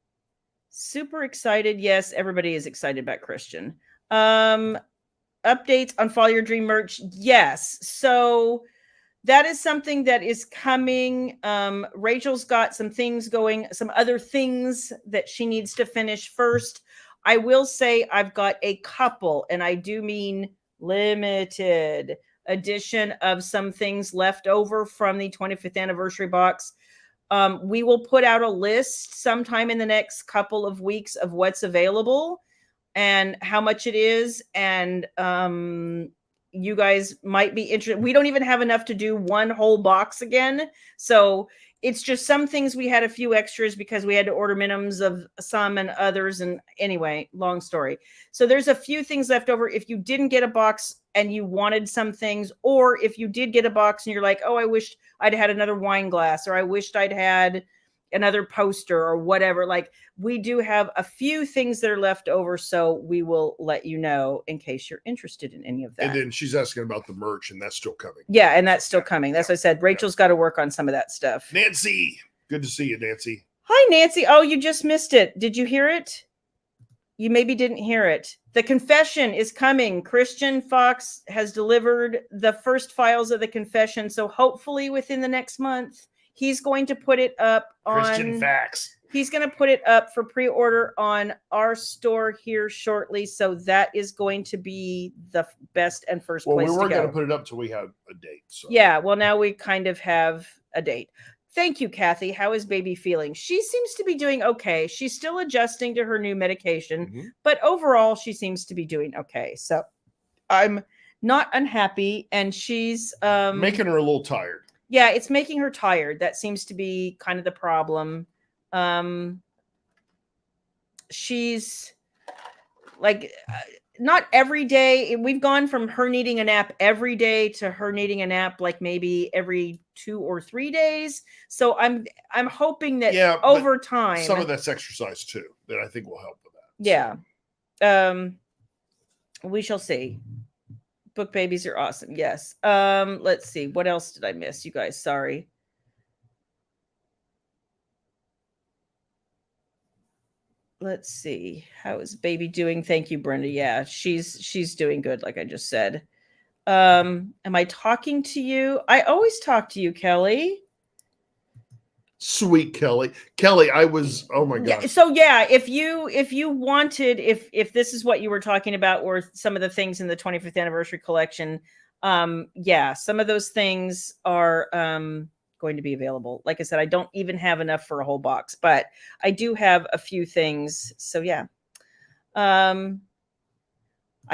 Super excited. Yes, everybody is excited about Christian. Updates on Follow Your Dream merch. Yes. So that is something that is coming. Rachel's got some things going, some other things that she needs to finish first. I will say I've got a couple, and I do mean limited edition of some things left over from the 25th anniversary box. We will put out a list sometime in the next couple of weeks of what's available and how much it is. And you guys might be interested. We don't even have enough to do one whole box again. So it's just some things we had a few extras because we had to order minimums of some and others. And anyway, long story. So there's a few things left over. If you didn't get a box and you wanted some things, or if you did get a box and you're like, oh, I wished I'd had another wine glass, or I wished I'd had another poster or whatever. Like, we do have a few things that are left over, so we will let you know in case you're interested in any of that. And then she's asking about the merch, and that's still coming. Yeah, and that's still coming. That's what I said. Rachel's got to work on some of that stuff. Nancy, good to see you, Nancy. Hi, Nancy. Oh, you just missed it. Did you hear it? You maybe didn't hear it. The confession is coming. Christian Fox has delivered the first files of the confession, so hopefully within the next month, he's going to put it up on Christian Facts. He's going to put it up for pre-order on our store here shortly. So that is going to be the best and first place to go. Well, we weren't going to put it up till we had a date. So. Yeah, well, now we kind of have a date. Thank you, Kathy. How is baby feeling? She seems to be doing okay. She's still adjusting to her new medication, but overall, she seems to be doing okay. So I'm not unhappy, and she's making her a little tired. Yeah, it's making her tired. That seems to be kind of the problem. She's like not every day. We've gone from her needing a nap every day to her needing a nap like maybe every 2 or 3 days. So I'm hoping that over time, some of that's exercise too that I think will help with that. Yeah. We shall see. Book babies are awesome. Yes. Let's see. What else did I miss? You guys, sorry. Let's see. How is baby doing? Thank you, Brenda. Yeah, she's doing good, like I just said. Am I talking to you? I always talk to you, Kelly. Sweet Kelly. I was, oh my gosh. So yeah, if you wanted, if this is what you were talking about, or some of the things in the 25th anniversary collection, yeah, some of those things are going to be available. Like I said, I don't even have enough for a whole box, but I do have a few things. So yeah. I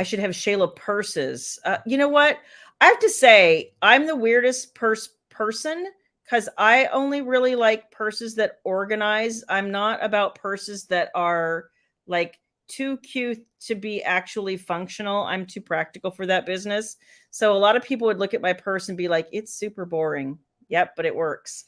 should have Shayla purses. You know what? I have to say, I'm the weirdest person because I only really like purses that organize. I'm not about purses that are like too cute to be actually functional. I'm too practical for that business. So a lot of people would look at my purse and be like, it's super boring. Yep, but it works.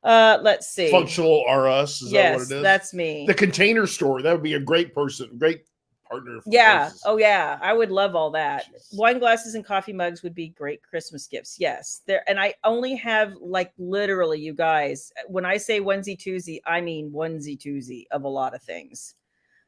Let's see. Functional R Us. Is that what it is? That's me. The Container Store. That would be a great partner. Yeah. Purses. Oh yeah. I would love all that. Jeez. Wine glasses and coffee mugs would be great Christmas gifts. Yes. And I only have like literally, you guys, when I say onesie twosie, I mean onesie twosie of a lot of things.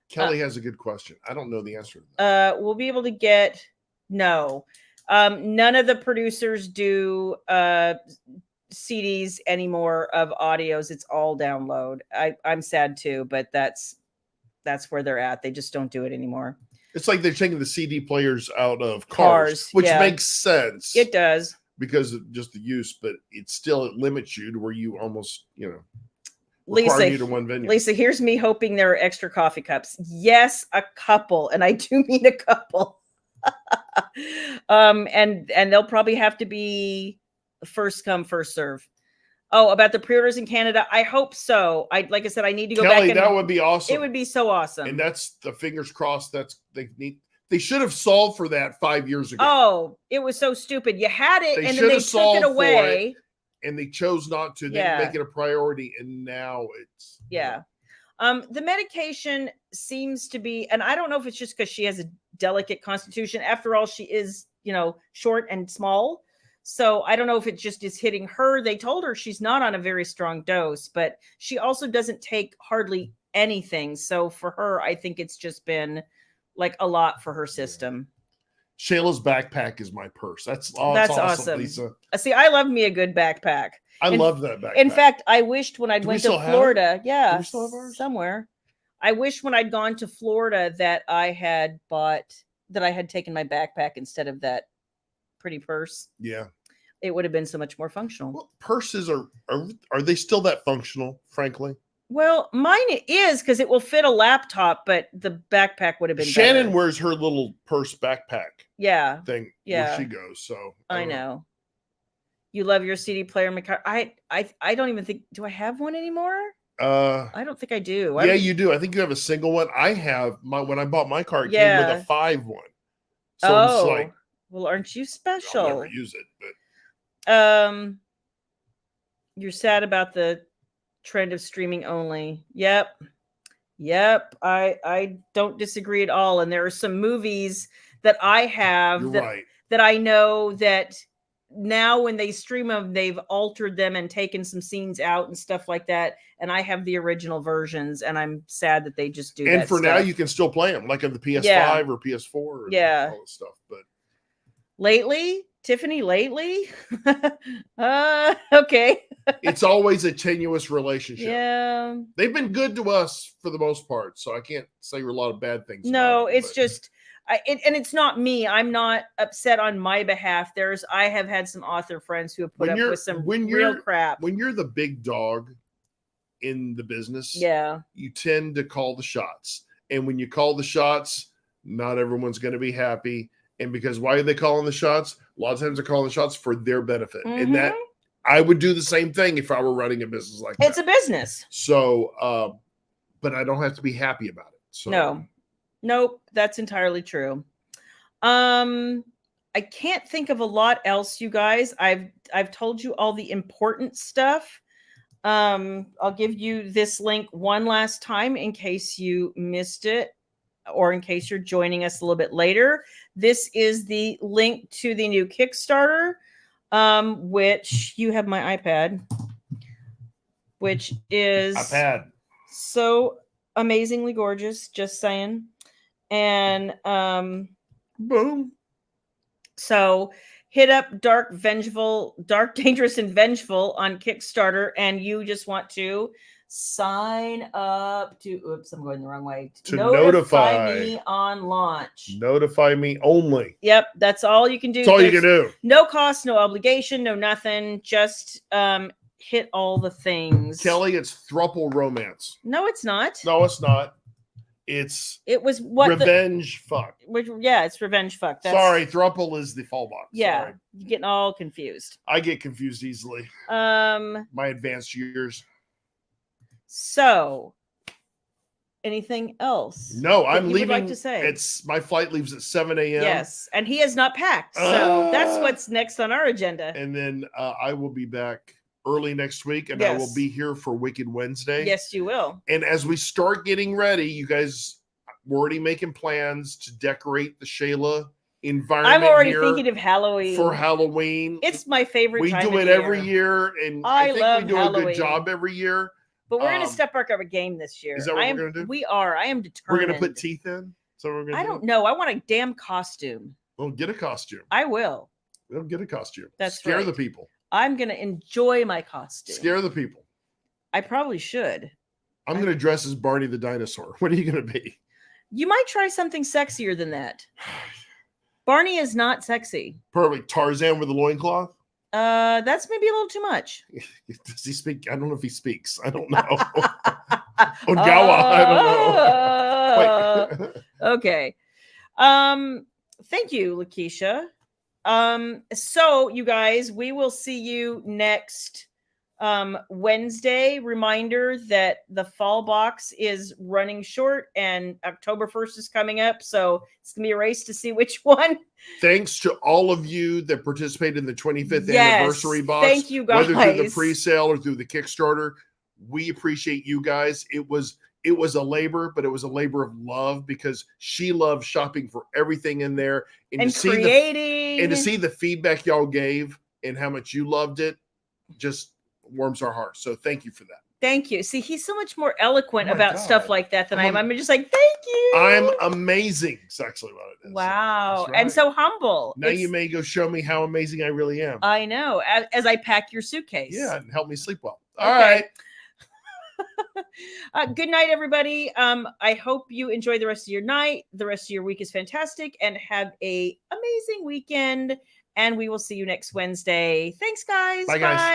Kelly has a good question. I don't know the answer to that. We'll be able to get no. None of the producers do CDs anymore of audios. It's all download. I'm sad too, but that's where they're at. They just don't do it anymore. It's like they're taking the CD players out of cars, which makes sense. It does. Because of just the use, but it limits you to where you almost, require you to one venue. Lisa, here's me hoping there are extra coffee cups. Yes, a couple. And I do mean a couple. And they'll probably have to be first come, first serve. Oh, about the pre-orders in Canada. I hope so. Like I said, I need to go Kelly, back. That would be awesome. It would be so awesome. And that's the fingers crossed. They should have solved for that 5 years ago. Oh, it was so stupid. You had it, and then they took it away. And they chose not to. They make it a priority, and now it's The medication seems to be, and I don't know if it's just because she has a delicate constitution. After all, she is, short and small. So I don't know if it just is hitting her. They told her she's not on a very strong dose, but she also doesn't take hardly anything. So for her, I think it's just been like a lot for her system. Shayla's backpack is my purse. That's awesome, Lisa. See, I love me a good backpack. I love that backpack. In fact, I wished when I went to Florida, do we still have ours? Somewhere. I wish when I'd gone to Florida that I had taken my backpack instead of that pretty purse. Yeah. It would have been so much more functional. Well, purses are they still that functional, frankly? Well, mine is because it will fit a laptop, but the backpack would have been Shannon better. wears her little purse backpack thing where she goes. So I know. You love your CD player, McCar. I don't even think, do I have one anymore? I don't think I do. You do. I think you have a single one. I have when I bought my car, it came with a 5 one. So it's like, well, aren't you special? I'll never use it, but you're sad about the trend of streaming only. Yep. I don't disagree at all. And there are some movies that I have that I know that now when they stream them, they've altered them and taken some scenes out and stuff like that. And I have the original versions, and I'm sad that they just do that. And for now, you can still play them like on the PS5 or PS4 or all that stuff. But Tiffany, okay. It's always a tenuous relationship. Yeah. They've been good to us for the most part, so I can't say a lot of bad things. No, it's just, and it's not me. I'm not upset on my behalf. I have had some author friends who have put up with some real crap. When you're the big dog in the business, you tend to call the shots. And when you call the shots, not everyone's going to be happy. And because why are they calling the shots? A lot of times they're calling the shots for their benefit. Mm-hmm. And that I would do the same thing if I were running a business like that. It's a business. So, but I don't have to be happy about it. So. No. Nope, that's entirely true. I can't think of a lot else, you guys. I've told you all the important stuff. I'll give you this link one last time in case you missed it or in case you're joining us a little bit later. This is the link to the new Kickstarter, which you have my iPad, which is so amazingly gorgeous, just saying. And boom. So hit up Dark, Dangerous, and Vengeful on Kickstarter, and you just want to sign up to, oops, I'm going the wrong way. To notify me on launch. Notify me only. Yep, that's all you can do. That's all you can do. No cost, no obligation, no nothing. Just hit all the things. Kelly, it's thruple romance. No, it's not. No, it's not. It was what revenge fuck. Yeah, it's revenge fuck. Sorry, thruple is the fall box. Yeah, sorry. You're getting all confused. I get confused easily. My advanced years. So, anything else? No, I'm leaving. Like to say? My flight leaves at 7 a.m. Yes, and he has not packed. So that's what's next on our agenda. And then I will be back early next week, and I will be here for Wicked Wednesday. Yes, you will. And as we start getting ready, you guys, we're already making plans to decorate the Shayla environment. I'm already thinking of Halloween. For Halloween. It's my favorite time of the year. We do it every year, and I think we do Halloween. a good job every year. But we're going to step up our game this year. Is that what we're going to do? We are. I am determined. We're going to put teeth in? So we're going to I don't know. I want a damn costume. Well, get a costume. I will. We'll get a costume. That's Scare right. the people. I'm going to enjoy my costume. Scare the people. I probably should. I'm going to dress as Barney the dinosaur. What are you going to be? You might try something sexier than that. Barney is not sexy. Perfect. Tarzan with a loincloth? That's maybe a little too much. Does he speak? I don't know if he speaks. I don't know. Ogawa. I don't know. Okay. Thank you, Lakeisha. So you guys, we will see you next Wednesday. Reminder that the fall box is running short and October 1st is coming up. So it's gonna be a race to see which one. Thanks to all of you that participated in the 25th anniversary box. Thank you guys. Whether through the pre-sale or through the Kickstarter. We appreciate you guys. It was a labor, but it was a labor of love because she loved shopping for everything in there and to creating. And to see the feedback y'all gave and how much you loved it just warms our hearts. So thank you for that. Thank you. See, he's so much more eloquent about stuff like that than I am. I'm just like, thank you. I'm amazing. It's actually what it is. Wow. So, right. And so humble. Now you may go show me how amazing I really am. I know. As I pack your suitcase. Yeah, and help me sleep well. All right. Good night, everybody. I hope you enjoy the rest of your night. The rest of your week is fantastic, and have a amazing weekend. And we will see you next Wednesday. Thanks, guys. Bye, guys. Bye.